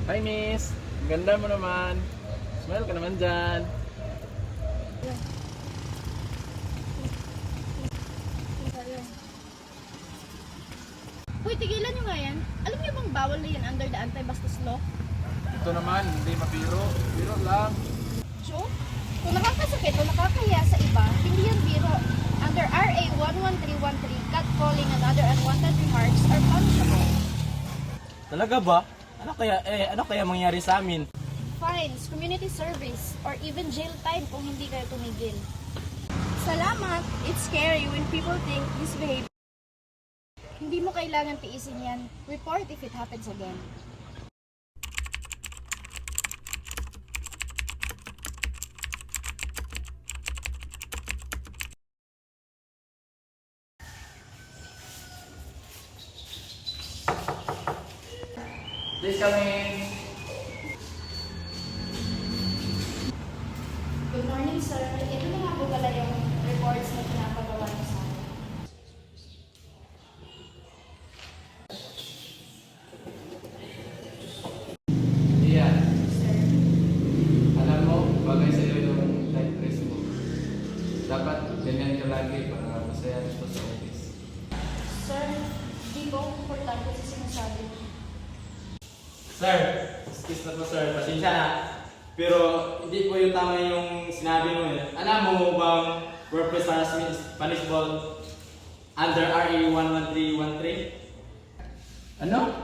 Hi miss, ang ganda mo naman. Smile ka naman dyan. Hoy, tigilan nyo nga yan. Alam niyo bang bawal na yan under the anti-bastos law? Ito naman, hindi mapiro. Biro lang. Joke? Kung nakakasakit o nakakahiya sa iba, hindi yan biro. Under RA 11313, catcalling and other unwanted remarks are punishable. Talaga ba? Ano kaya mangyari sa amin? Fines, community service, or even jail time kung hindi kayo tumigil. Salamat! It's scary when people think this behavior. Hindi mo kailangan tiisin yan. Report if it happens again. Please come in. Good morning, sir. Ito na nga po pala yung reports na pinapagawa niyo sa akin. Iyan, Sir, alam mo, bagay sa iyo yung light dress mo. Dapat ganyan ka lagi para masaya ito sa office. sir, di ko komportable sa sinasabi niyo. Sir, excuse na po sir, pasensya na. Pero hindi po yung tama yung sinabi mo eh. Alam mo bang workplace harassment is punishable under RA 11313? Ano?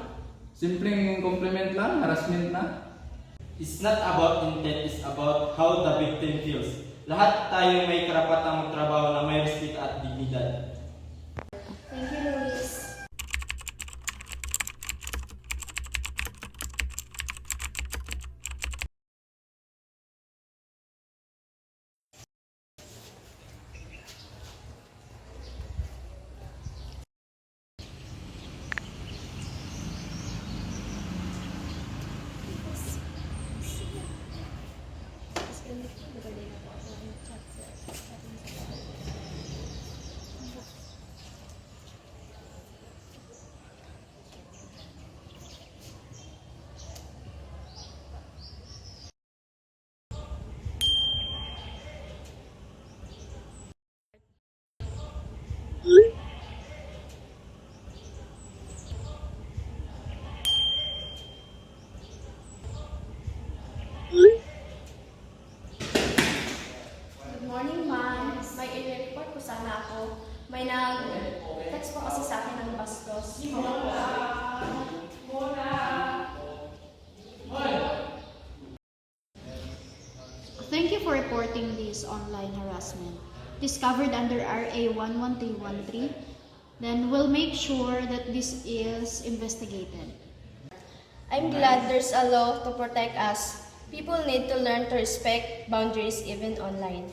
Simpleng compliment lang, harassment na. It's not about intent, it's about how the victim feels. Lahat tayo may karapatang magtrabaho na may respeto at dignidad. Thank you, Luis. Good morning, ma'am. May i-report po sana ako. May nag-text po kasi sa akin ng bastos. Thank you for reporting this online harassment. Discovered under RA 11313, then we'll make sure that this is investigated. I'm glad there's a law to protect us. People need to learn to respect boundaries even online.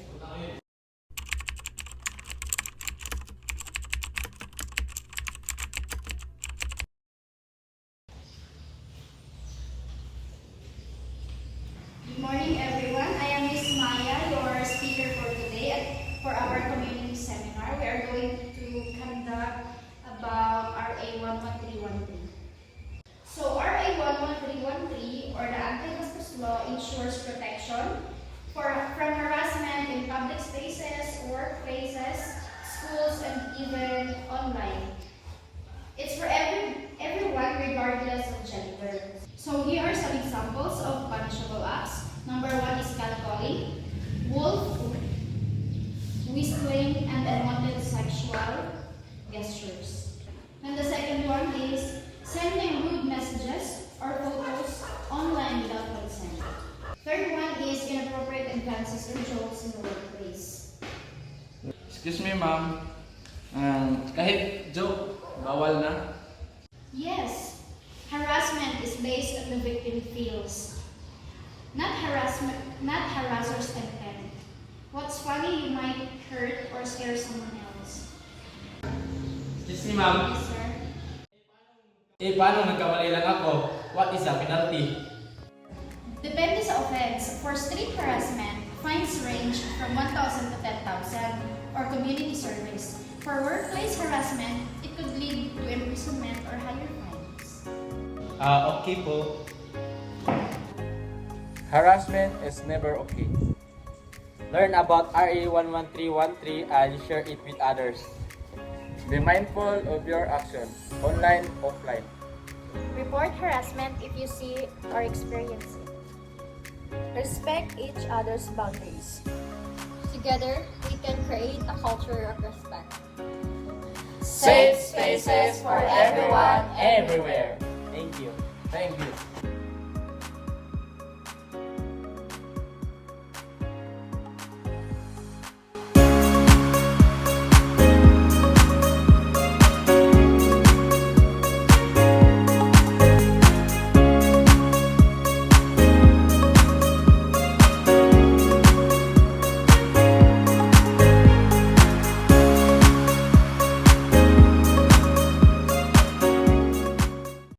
Good morning, everyone. I am Miss Maya, your speaker for today for our community seminar. We are going to conduct about RA 11313. So RA 11313, or the Anti-Bastos Law, ensures protection from harassment in public spaces, workplaces, schools, and even online. It's for everyone regardless of gender. So here are some examples of punishable acts. Number 1 is catcalling, wolf, whistling, and unwanted sexual gestures. And the second one is sending rude messages or photos online without consent. Third one is inappropriate advances or jokes in the workplace. Excuse me ma'am, kahit joke, bawal na. Yes, harassment is based on the victim feels, not harasser's intent. What's funny, you might hurt or scare someone else. Excuse me ma'am, Yes, sir. paano nagkamali lang ako? What is the penalty? Depende sa offense. For street harassment, fines range from 1,000 to 10,000 or community service. For workplace harassment, it could lead to imprisonment or higher fines. Okay po. Harassment is never okay. Learn about RA 11313 and share it with others. Be mindful of your actions, online, offline. Report harassment if you see or experience it. Respect each other's boundaries. Together, we can create a culture of respect. Safe spaces for everyone, everywhere. Thank you. Thank you.